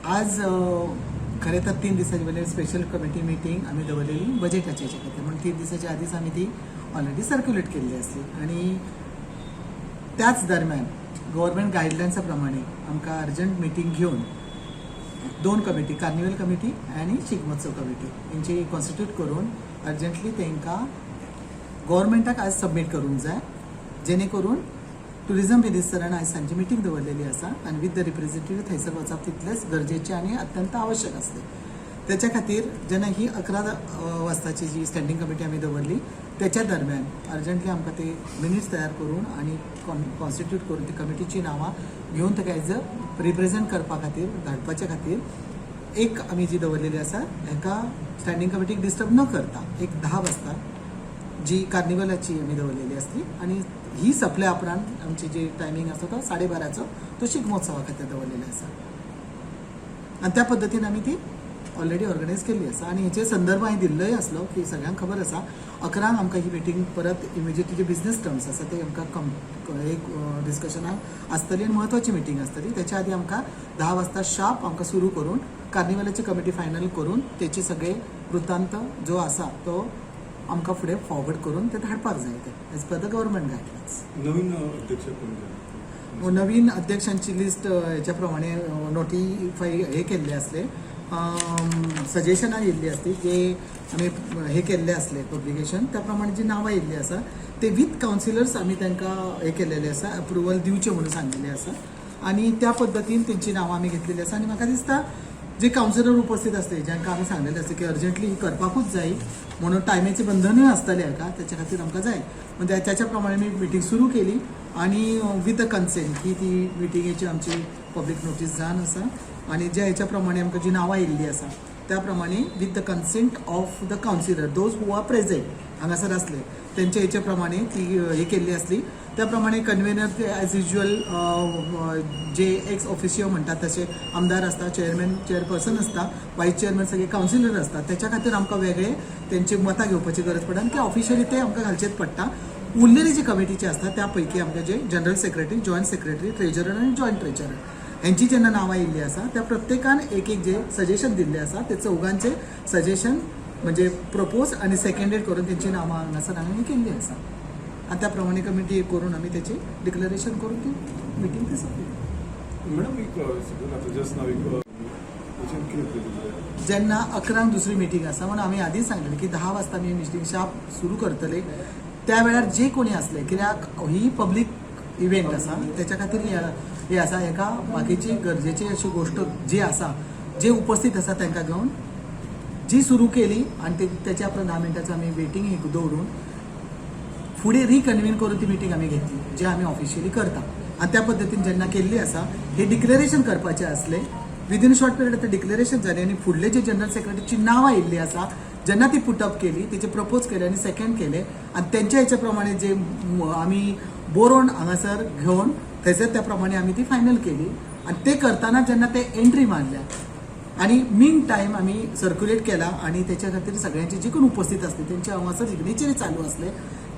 आज खरें तर 3 दिसांची वेळेर स्पेशल कमिटी मिटींग आमी दवरलेली बजेटाच्या हेच्या खातीर म्हणून 3 दिसांच्या आदींच आमी ती ऑलरेडी सर्क्युलेट केल्ली आसली आणि त्याच दरम्यान गव्हर्मेंट गायडलायन्सा प्रमाणे आमकां अर्जंट मिटींग घेवन 2 कमिटी कार्निवल कमिटी आणि शिगमोत्सव कमिटी हेंची कॉन्स्टिट्यूट करून अर्जंटली तांकां गव्हर्मेंटाक आज सबमीट करूंक जाय जेणे करून टुरिझम मिनिस्टरान आज सांची मिटींग दवरलेली आसा आनी विथ द रिप्रेझेंटेटिव्ह थंयसर वचप तितलेंच गरजेचें आनी अत्यंत आवश्यक आसलें. त्याच्या खातीर जेन्ना ही 11 वाजताची जी स्टँडींग कमिटी आमी दवरली त्याच्या दरम्यान अर्जंटली आमकां ते मिनिट्स तयार करून आनी कॉन्स्टिट्यूट करून ती कमिटीची नांवां घेवन ताका एज अ रिप्रेझेंट करपा खातीर धाडपाच्या खातीर एक आमी जी दवरलेली आसा हेका स्टँडींग कमिटीक डिस्टर्ब न करता एक 10 वाजता जी कार्निवलाची आमी दवरलेली आसली आनी ही सपल्या उपरांत आमची जी टायमींग आसा तो 12:30 तो शिगमोत्सवा खातीर दवरलेलो आसा आनी त्या पद्दतीन आमी ती ऑलरेडी ऑर्गनायज केल्ली आसा आनी हेचे संदर्भ हांवें दिल्लोय आसलो की सगळ्यांक खबर आसा 11 आमकां ही मिटींग परत इमिजिएटली जे बिझनेस टर्म्स आसा ते आमकां एक डिस्कशनाक आसतली आनी म्हत्वाची मिटींग आसतली. त्याच्या आदी आमकां 10 वाजता शार्प आमकां सुरू करून कार्निवलाची कमिटी फायनल करून तेचे सगळे वृत्तांत जो आसा तो आमकां फुडें फॉरवर्ड करून ते धाडपाक जाय ते as per the government guidelines. नवीन अध्यक्षांची लिस्ट हेच्या प्रमाणे नोटिफाय हे केल्ले आसले सजेशनां येयल्ली आसली जे आमी हे केल्ले आसले पब्लिकेशन त्या प्रमाणे जी नांवां येयल्ली आसा ते विथ कावन्सिलर्स आमी तांकां हे केल्लेले आसा अप्रुवल दिवचें म्हणून सांगिल्लें आसा आनी त्या पद्दतीन तेंची नांवां आमी घेतलेली आसा आनी म्हाका दिसता जे कावन्सिलर उपस्थित आसले जांकां आमी सांगलेलें आसलें की अर्जंटली ही करपाकूच जाय म्हणून टायमाचें बंधनूय आसतलें हाका त्याच्या खातीर आमकां जाय म्हणजे त्याच्या प्रमाणे आमी मिटींग सुरू केली आनी विथ द कन्सेंट ही ती मिटिंगेची आमची पब्लीक नोटीस जावन आसा आनी ज्या हेच्या प्रमाणे आमकां जी नांवां येयल्ली आसा त्या प्रमाणे with the consent of the councillor those who are present हांगासर आसले तेंच्या हेच्या प्रमाणे ती हे केल्ली आसली. त्या प्रमाणे कन्व्हेनर एज युजल जे एक्स ऑफिशियो म्हणटात तसे आमदार आसता चेअरमॅन चेअरपर्सन आसता वायस चेअरमॅन सगळे कावन्सिलर आसतात त्याच्या खातीर आमकां वेगळे तेंची मतां घेवपाची गरज पडटा आनी ते ऑफिशियली ते आमकां घालचेच पडटा. उरलेली जी कमिटीचे आसता त्या पैकी आमकां जे general secretary joint secretary treasurer आनी जॉयंट ट्रेजरर हेंची जेन्ना नांवां येयल्ली आसा त्या प्रत्येकान एक एक जे सजेशन दिल्लें आसा ते चौगांचे सजेशन म्हणजे प्रपोज आनी सेकंडेड करून तेंची नांवां हांगासर आमी केल्ली आसा आनी त्या प्रमाणे कमिटी एक करून आमी तेची डिक्लरेशन करून ती मिटींग ती सोंपली. जेन्ना 11 दुसरी मिटींग आसा म्हणून आमी आदींच सांगलेलें की 10 वाजता आमी मिटींग शार्प सुरू करतले त्या वेळार जे कोणी आसले कित्याक ही पब्लीक इव्हेंट आसा त्याच्या खातीर हे आसा हेका बाकीची गरजेची अशी गोष्ट जी आसा जे उपस्थित आसा तांकां घेवन जी सुरू केली आनी त्याच्या उपरांत 10 मिनटांचो आमी वेटींग हे दवरून फुडें रिकन्वीन करून ती मिटींग आमी घेतली जे आमी ऑफिशियली करता आनी त्या पद्दतीन जेन्ना केल्ली आसा हे डिक्लेरेशन करपाचें आसलें विदीन शॉर्ट पिरियड ते डिक्लेरेशन जालें आनी फुडले जे जनरल सेक्रेटरीची नांवां येयल्ली आसा जेन्ना ती पुटअप केली तेचे प्रपोज केले आनी सेकंड केले आनी तेंच्या हेच्या प्रमाणे जे आमी बरोवन हांगासर घेवन थंयसर त्या प्रमाणे आमी ती फायनल केली आनी ते करतना जेन्ना ते एंट्री मारल्या आनी मीन टायम आमी सर्क्युलेट केला आनी त्याच्या खातीर सगळ्यांचे जे कोण उपस्थित आसले तेंचे हांगासर सिग्नेचरी चालू आसले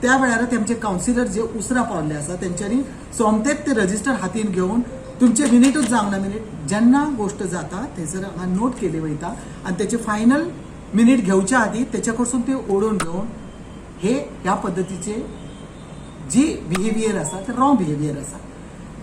त्या वेळार तेंचे कावन्सिलर जे उसरा पावल्ले आसा तेंच्यांनी सोमतेच ते रजिस्टर हातीन घेवन तुमचे मिनिटूच जावंक ना मिनिट जेन्ना गोष्ट जाता थंयसर हांगा नोट केली वयता आनी तेचे फायनल मिनिट घेवच्या आदी तेच्या कडसून ते ओडून घेवन हे ह्या पद्दतीचे जी बिहेवियर आसा ते रॉंग बिहेवियर आसा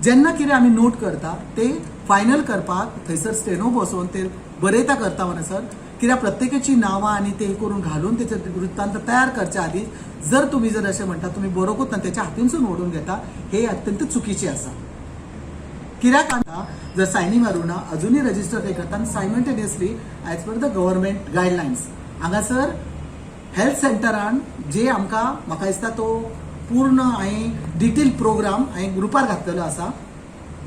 जेन्ना कितें आमी नोट करता ते फायनल करपाक थंयसर स्टेनो बसोवन ते बरयता करता म्हणसर कित्याक प्रत्येकाची नांवां आनी ते करून घालून तेचे वृत्तांत तयार करच्या आदी जर तुम्ही जर अशें म्हणटा तुमी बरोवंकूच ना तेच्या हातीनसून ओडून घेता हे अत्यंत चुकीचें आसा. कित्याक आता जर सायनी मारूना अजूनही रजिस्टर ते करता simultaneously age per the government guidelines हांगासर हेल्थ सेंटरान जे आमकां म्हाका दिसता तो पूर्ण हांवें डिटेल प्रोग्राम हांवें ग्रुपार घातलेलो आसा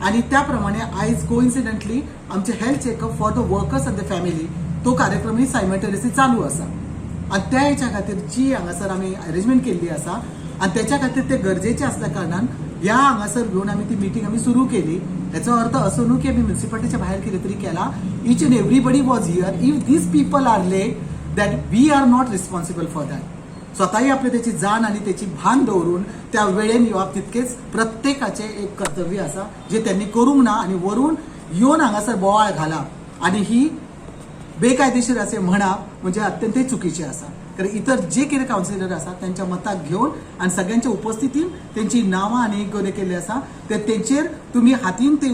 आनी त्या प्रमाणे आयज कोइन्सिडंटली आमचे health checkup for the workers end the family तो कार्यक्रमूय सायमल्टेनियसली चालू आसा आनी त्या हेच्या खातीर जी हांगासर आमी अरेंजमेंट केल्ली आसा आनी त्याच्या खातीर ते गरजेचे असल्या कारणान ह्या हांगासर घेवन आमी ती मिटींग आमी सुरू केली. याचो अर्थ असो न्हू की आमी म्युनिसिपालिटीच्या भायर कितें तरी केला. Each and everybody was here. If these people are late that we are not responsible for that. स्वतःही आपली त्याची जाण आणि त्याची भान दवरून त्या वेळेन येवप तितकेच प्रत्येकाचे एक कर्तव्य आसा जे त्यांनी करूंक ना आणि वरून येवन हांगासर बोवाळ घाला आणि ही बेकायदेशीर असे म्हणा म्हणजे अत्यंत चुकीचे असा. कारण इतर जे कितें कावन्सिलर आसा त्यांच्या मताक घेवन आणि सगळ्यांच्या उपस्थितीन त्यांची नावां आनी कितें केल्ली आसा तेचेर तुम्ही हातीन ते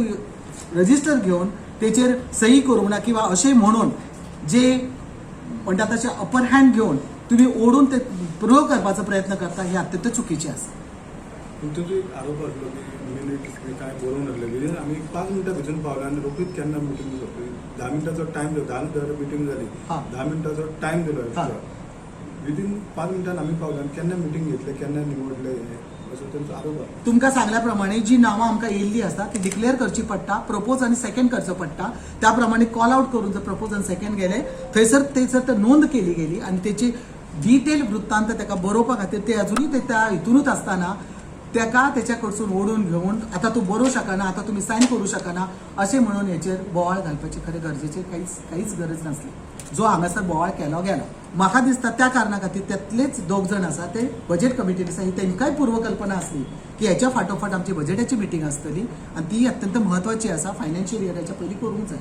रजिस्टर घेवन तेचेर सही करूंक ना किंवा अशें म्हणून जे म्हणटा तशें अपर हँड घेवन तुम्ही ओढून ते प्रूव्ह करपाचो प्रयत्न करता हे अत्यंत चुकीचे आसा. तुमचे आरोप आसलो की मिनीट काय बरोवन नासले विदीन आमी 5 मिनटां भितर पावले आनी रोखडीच केन्ना मिटींग जातली 10 मिनटाचो टायम दिलो 10 मिटींग जाली 10 मिनटाचो टायम दिलो विदीन 5 मिनटान आमी पावले आनी केन्ना मिटींग घेतले केन्ना निवडले असो त्यांचो आरोप आसा. तुमकां सांगल्या प्रमाणे जी नावां आमकां येयल्ली आसा ती डिक्लेअर करची पडटा प्रपोज आनी सेकंड करचो पडटा त्या प्रमाणे कॉल आउट करून जर प्रपोज आनी सेकंड गेले थंयसर नोंद केली गेली आणि त्याची डिटेल वृत्तांत ताका बरोवपा खातीर ते अजुनूय ते त्या हितूनच असताना ताका त्याच्या कडसून ओढून घेवन आता तू बरोवं शकना आता तुम्ही सायन करू शकना असे म्हणून हेचेर बोवाळ घालपाची खरे गरजेचे काहीच गरज नासली. जो हांगासर बोवाळ केलो गेलो म्हाका दिसता त्या कारणा खातीर त्यातलेच 2 जण आसा ते बजेट कमिटीन आसा ही तांकांय पूर्वकल्पना आसली की हेच्या फाटोफाट आमची बजेटाची मिटींग आसतली आणि ती अत्यंत म्हत्वाची आसा फायनान्शियल इयराच्या पयलीं करूंक जाय.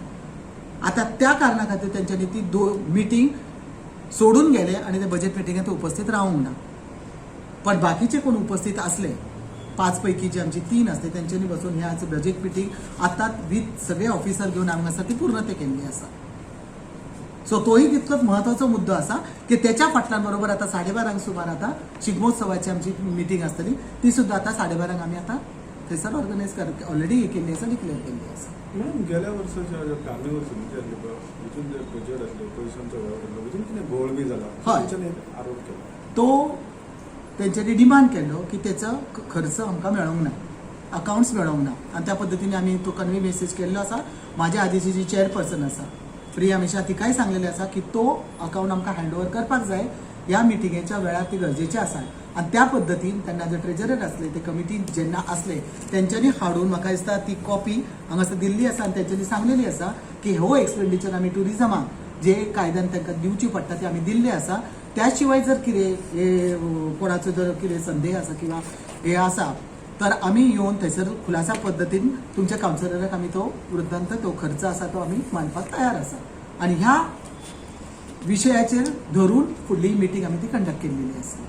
आता त्या कारणा खातीर तेंच्यांनी ती मिटींग सोडून गेले आणि ते बजेट मिटिंगात उपस्थित रावूंक ना. पण बाकीचे कोण उपस्थित असले 5 पैकी जे आमची 3 असते त्यांच्यानी बसून ह्या बजेट मिटींग आता विथ सगळे ऑफिसर घेऊन आमकां आसा ती पूर्णते केल्ली आसा. सो तोही तितकोच महत्वाचो मुद्दो आसा की त्याच्या फाटल्यान बरोबर आता 12:30 सुमार आता शिगमोत्सवाची आमची मिटींग आसतली ती सुद्धा आता 12:30 आमी आता थंयसर ऑर्गनायज ऑलरेडी हे केल्ली आसा डिक्लेअर केल्ली आसा. मॅडम गेल्या वर्साच्या आगामी वर्सां भितून जे बजेट आसले पयशांचो व्यवहार आसलो भितून कितें घोळ बी जाला तांच्यानी आरोप केलो तो त्यांच्यानी डिमांड केलो की त्याचा खर्च आमकां मेळोंक ना अकाउंट्स मेळोंक ना आणि त्या पद्दतीने आमी तो कन्वे मेसेज केल्लो आसा. माझ्या आधीची जी चेअरपर्सन आसा प्रिया मिश्रा तिकाय सांगलेले आसा की तो अकाउंट आमकां हँडओव्हर करपाक जाय ह्या मिटिंगेच्या वेळार ती गरजेची आसा आणि त्या पद्दतीन तेन्ना जे ट्रेजरर असले ते कमिटी जेन्ना असले त्यांच्यानी हाडून म्हाका दिसता ती कॉपी हांगासर दिल्ली आसा आणि त्यांच्यानी सांगलेली आसा की हो एक्सपेंडिचर आमी टुरिजमाक जे कायद्यान तांकां दिवची पडटा ते आमी दिल्ले आसा. त्याशिवाय जर कितें हे कोणाचो जर कितें संदेह आसा किंवा हे आसा तर आमी येवन थंयसर खुलासा पद्दतीन तुमच्या कावन्सिलराक आमी तो वृत्तांत तो खर्च आसा तो आमी मांडपाक तयार आसा आणि ह्या विशयाचेर धरून फुडली मिटींग आमी ती कंडक्ट केल्ली आसा.